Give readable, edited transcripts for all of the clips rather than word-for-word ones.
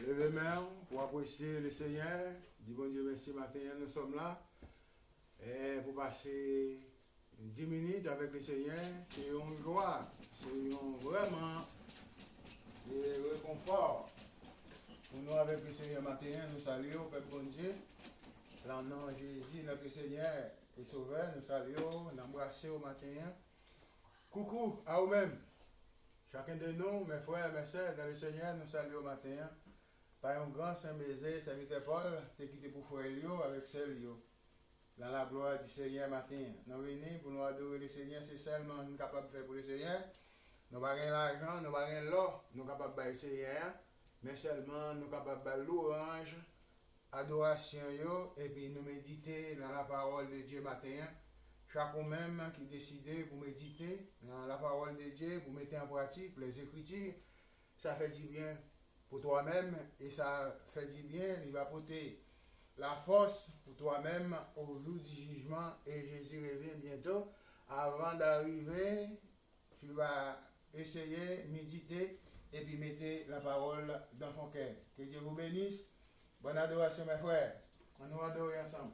Levez main pour apprécier le Seigneur. Dis bon Dieu merci matin, nous sommes là. Et pour passer 10 minutes avec le Seigneur, c'est une joie, c'est vraiment un réconfort. Pour nous avec le Seigneur matin, nous saluons Père bon Dieu. Dans le nom de Jésus, notre Seigneur et Sauveur, nous saluons, nous embrassons au matin. Coucou à vous-même. Chacun de nous, mes frères, mes sœurs, dans le Seigneur, nous saluons au matin. Par un grand Saint-Baiser, Saint-Vite Paul, t'es quitté pour frère Lio avec celle Lio. Dans la gloire du Seigneur matin. Nous venons pour nous adorer le Seigneur, c'est seulement nous capables de faire pour le Seigneur. Nous n'avons pas l'argent, nous n'avons pas l'or, nous sommes capables de faire le Seigneur, mais seulement nous sommes capables de faire l'orange, adoration, et puis nous méditer dans la parole de Dieu matin. Chacun même qui décide pour méditer dans la parole de Dieu, pour mettre en pratique les Écritures, ça fait du bien pour toi-même et ça fait du bien, il va porter la force pour toi-même au jour du jugement et Jésus revient bientôt. Avant d'arriver, tu vas essayer, méditer et puis mettre la parole dans ton cœur. Que Dieu vous bénisse. Bonne adoration mes frères. On nous adore ensemble.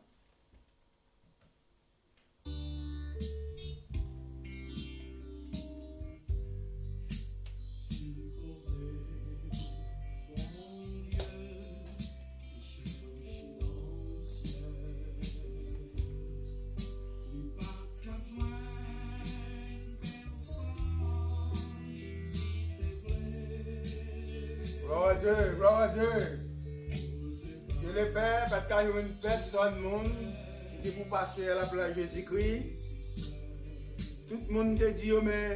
Gloire à Dieu. Dieu le Père, parce qu'il y a une personne monde qui pour passer à la place de Jésus-Christ. Tout le monde te dit, mais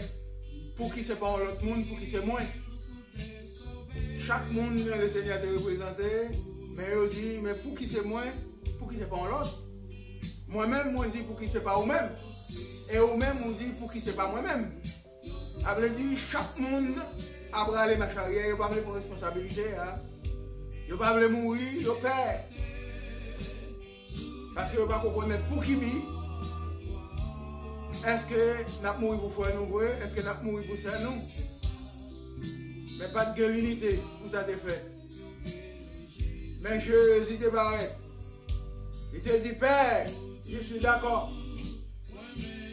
pour qui c'est pas l'autre monde, pour qui c'est moi. Chaque monde, le Seigneur te représenté, mais il dit, mais pour qui c'est moi, pour qui c'est pas l'autre. Moi-même, moi, je dis pour qui c'est pas vous-même. Et vous-même, on dit pour qui c'est pas moi-même. Après, dit, chaque monde a bralé ma charrière, il ne va pas pour responsabilité. Il ne va pas mourir, il perd. Parce qu'il ne va pas comprendre pour qui vit. Est-ce que nous avons mouru pour faire nous? Est-ce que nous avons mouru pour ça nous? Mais pas de guérité pour ça te fait. Mais Jésus te paraît. Il te dit, Père, je suis d'accord.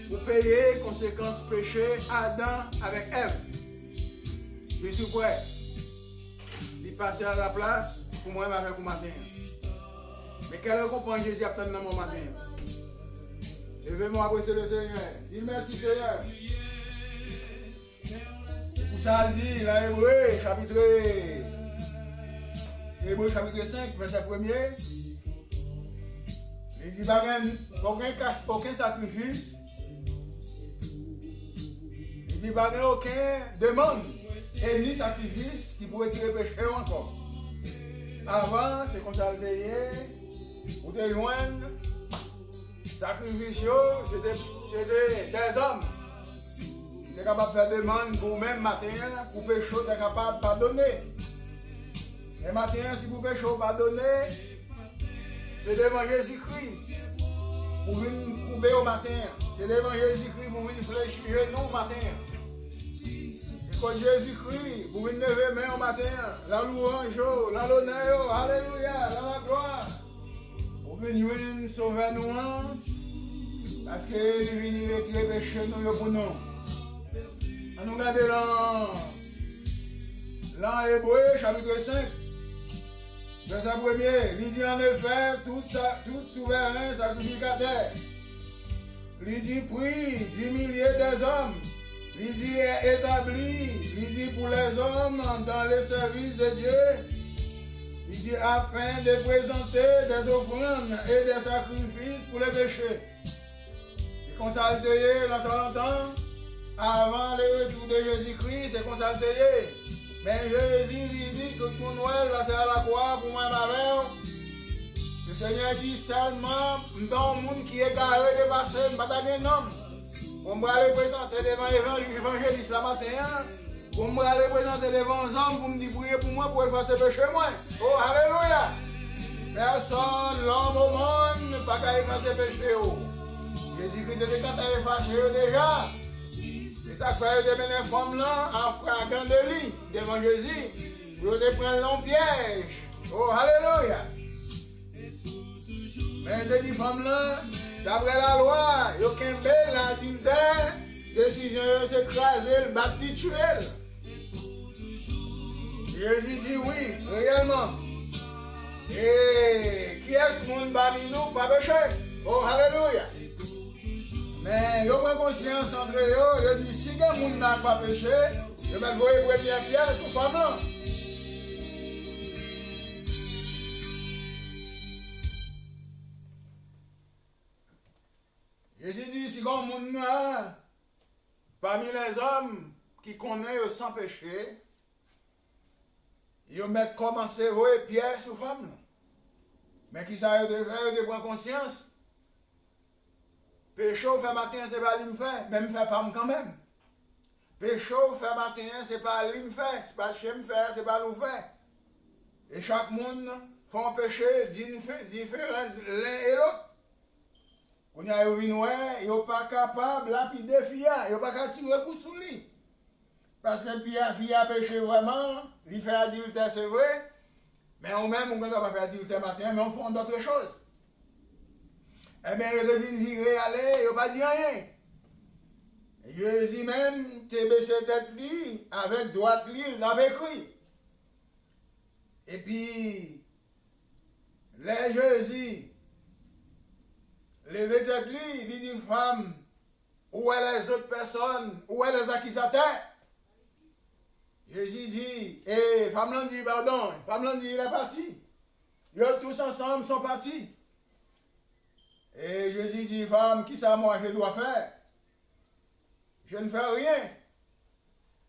Pour payer conséquences péché Adam avec Ève. Je suis prêt. Il passe à la place pour moi avec vous matin. Mais quelle comprend Jésus attend dans mon matin? Levez-moi apprécier le Seigneur. Dis merci Seigneur. Pour ça, il dit, dans Hébreu chapitre 5, verset 1er. Il dit, aucun sacrifice. Il dit, aucun demande. Et ni sacrifice qui pourrait tirer péché encore. Avant, c'est qu'on s'est payé pour te joindre. Sacrifice, c'était des hommes. Tu es capable de faire des demandes pour même matin, pour péché, tu es capable de pardonner. Et matin, si vous péché, pardonner, c'est devant Jésus-Christ. Pour venir couper au matin. C'est devant Jésus-Christ pour venir fléchir nous au matin. Quand Jésus-Christ, vous venez lever main au matin, la louange, la l'honneur, alléluia, la gloire. Vous venez sauver nous, parce que nous venons retirer les péchés pour nous. On nous regarde dans Hébreu, chapitre 5, verset 1er. Il dit en effet, tout souverain sacrificateur. Il dit prie 10 milliers des hommes. Il dit établi, il dit pour les hommes dans le service de Dieu, il dit afin de présenter des offrandes et des sacrifices pour les péchés. C'est comme ça le payé dans 30 ans, avant le retour de Jésus-Christ, c'est comme ça le payé. Mais Jésus lui dit que tout le monde va faire la croix pour moi ma mère. Le Seigneur dit seulement dans le monde qui est garé de passer, je ne vais pas un homme. On va représenter devant l'évangéliste la matin. On va représenter devant les hommes pour me dire prier pour moi pour effacer le péché moi. Oh, alléluia. Personne, l'homme au monde, ne peut pas effacer le péché. Jésus-Christ était quand il effacé déjà. C'est ça que fait des femmes là, en frappant de lit devant Jésus. Vous avez prendre long piège. Oh, alléluia. Mais de dit femme là, d'après la loi, il y a aucun bel l'adultère, décision de s'écraser, le baptituel. Jésus dit oui, réellement. Et qui est ce monde parmi nous, pas péché? Oh, alléluia. Mais il y a une conscience entre eux, il dit si le monde n'a pas péché, je vais voir les premières pierres sur femme là. Jésus dit, si on monde parmi les hommes qui connaissent sans péché, ils mettent commencer à voir pierre sur femme. Mais qui ça de faire, de prendre conscience. Péché au fait matin, c'est pas lui me fait, mais me fait pas quand même. Péché au fait matin, c'est pas lui me fait, c'est pas chez me faire, c'est pas nous faire. Et chaque monde fait un péché différent l'un et l'autre. On y a vu noir, il n'est pas capable de lapider fia, il n'est pas capable de tirer coup sur lui. Parce que fia péché vraiment, il fait adultère, c'est vrai, mais on même, on ne peut pas faire adultère matin, mais on fait d'autres choses. Eh bien, il devine virer, aller, il n'a pas dit rien. Jésus même, tu baissé tête lui, avec droite lui, il l'avait écrit. Et puis, les Jésus, levé tête lui, il dit une femme, où est les autres personnes, où est les accusateurs? Jésus dit, femme l'en dit, pardon, femme l'en dit, il est parti. Ils tous ensemble sont partis. Et Jésus dit, femme, qui ça moi je dois faire? Je ne fais rien.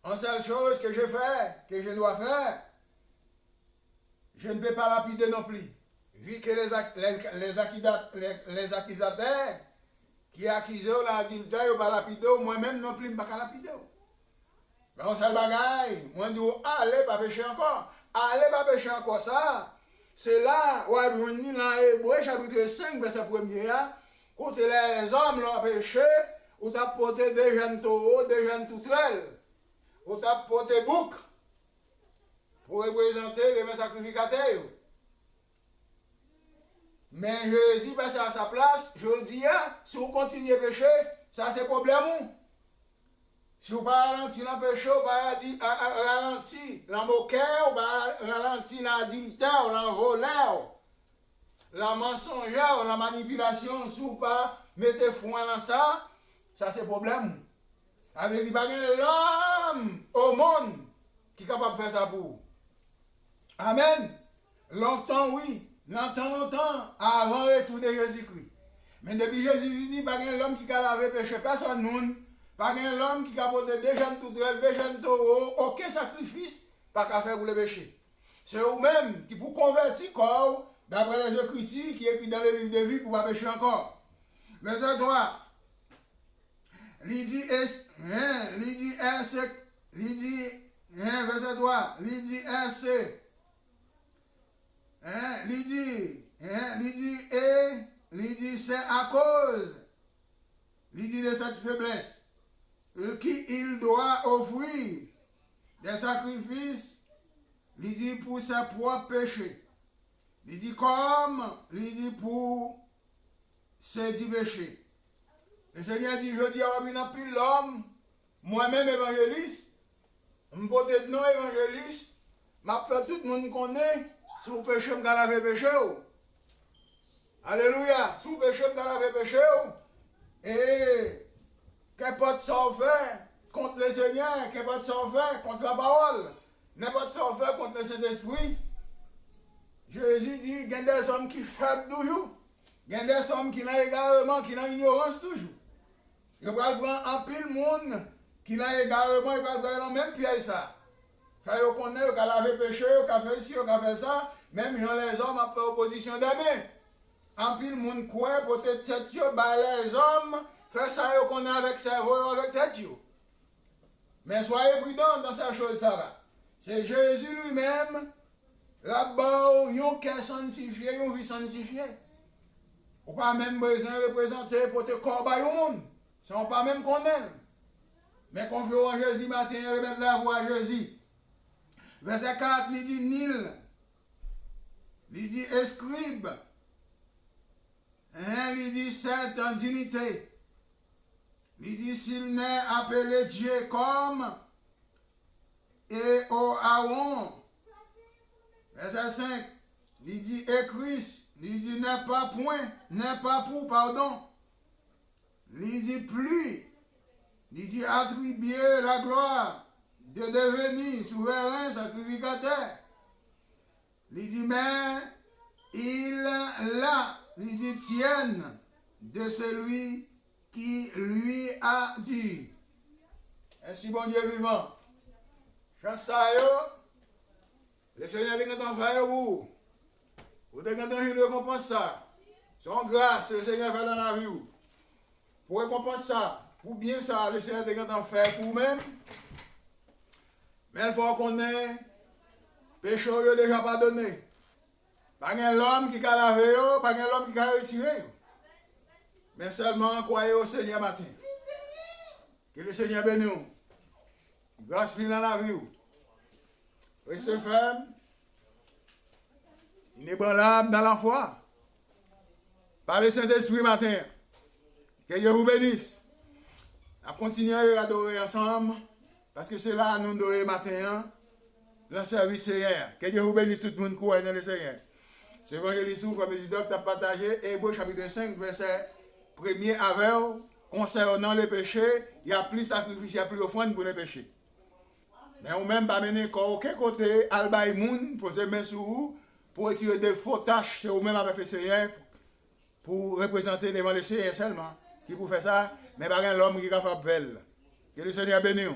En seule chose que je fais, que je dois faire, je ne peux pas lapider non plus. Vu que les accusateurs qui accusent l'adultère, ils ne pas lapider, moi-même non plus, je ne peux pas lapider. Mais on sait le bagaille, moi je dis, allez, pas pécher encore. Allez, pas pécher encore ça. C'est là, où on dit dans Hébreu, chapitre 5, verset 1er, où les hommes l'ont péché, où tu as porté des jeunes taureaux, des jeunes toutrelles, où tu as porté bouc pour représenter les sacrificateurs. Mais Jésus passe à sa place, je dis, si vous continuez à pécher, ça c'est problème. Si vous ne ralentissez pas le péché, vous ne ralentissez pas la moqueur, vous ne ralentissez pas l'adultère, la voleur, la mensongère, la manipulation, si vous ne mettez foi dans ça, ça c'est problème. Il dit, il n'y a pas l'homme au monde qui est capable de faire ça pour vous. Amen. Longtemps, oui. Longtemps, avant le retour de Jésus-Christ. Mais depuis Jésus venu, il n'y a pas l'homme qui a lavé péché. Personne nous. Pas l'homme qui a porté des jeunes toutrelles, des jeunes taureaux, aucun sacrifice, pas qu'à faire pour le péché. C'est vous-même qui pour convertir corps, d'après les Écritures, qui est écrit dans le livre de vie pour ne pas pécher encore. Verset 3. Verset 3. C'est à cause, de cette faiblesse, qu'il doit offrir des sacrifices, pour ses propres péchés. Comme, pour ses 10 péchés. Le Seigneur dit, je dis à l'homme, moi-même évangéliste, je porte non évangéliste, tout le monde connaît, si vous péchez, vous avez péché. Alléluia, si vous péchez, vous avez péché. Et qu'importe ce qu'on fait contre le Seigneur, qu'importe ce qu'on fait contre la parole, n'importe ce qu'on fait contre le Saint-Esprit, Jésus dit, il y a des hommes qui faiblent toujours. Il y a des hommes qui n'ont égarement, qui n'ont ignorance toujours. Il va prendre un pile monde qui n'a égarement, il va prendre même pièce ça. Fait qu'on connaît, qu'on a lavé péché, qu'on a fait ci, qu'on a fait ça, même les hommes ont fait opposition d'aimer. Un pile monde quoi, pour tête les hommes, fait ça qu'on a avec cerveau, avec tête. Mais soyez prudents dans cette chose là. C'est Jésus lui-même, là-bas, il y a un cœur sanctifié, une vie sanctifiée. On pas même besoin de représenter pour te corbailler au monde. Si on pas même qu'on aime. Mais confions en Jésus matin, remettre la voix à Jésus. Verset 4, il dit Nil. Il dit escribe. Il dit sainte en dignité. Il dit s'il n'est appelé Dieu comme et au Aaron. Verset 5, il dit écrit. Il dit n'est pas point, n'est pas pour, pardon. Il dit plus. Il dit attribuer la gloire de devenir souverain sacrificateur. Il dit mais il l'a, il dit tienne de celui qui lui a dit. Ainsi bon Dieu vivant. Chance ça le Seigneur est en faire vous. Vous êtes en train de récompenser ça. Son grâce, le Seigneur fait dans la vie. Pour récompenser ça, pour bien ça, le Seigneur est en train de faire pour vous-même. Mais il faut qu'on ait péché déjà pardonné. Pas l'homme qui a lavé, pas l'homme qui a retiré. Mais seulement croyez au Seigneur matin. Que le Seigneur bénisse. Grâce dans la vie. Restez ferme. Inébranlable dans la foi. Par le Saint-Esprit matin. Que Dieu vous bénisse. On continue à adorer ensemble. Parce que c'est là nous adorons matin. Le service Seigneur. Que Dieu vous bénisse tout le monde qui croit dans le Seigneur. C'est l'évangéliste comme je a partagé. Hébreux chapitre 5, verset 1er avec concernant le péché. Il y a plus de sacrifice, il y a plus d'offrande pour le péché. Mais on même pas mener aucun côté albaï moun poser main sur vous pour retirer des fausses tâches ou même avec le Seigneur pour représenter devant le Seigneur seulement qui pour faire ça mais pas l'homme qui est capable de faire. Que le Seigneur bénisse.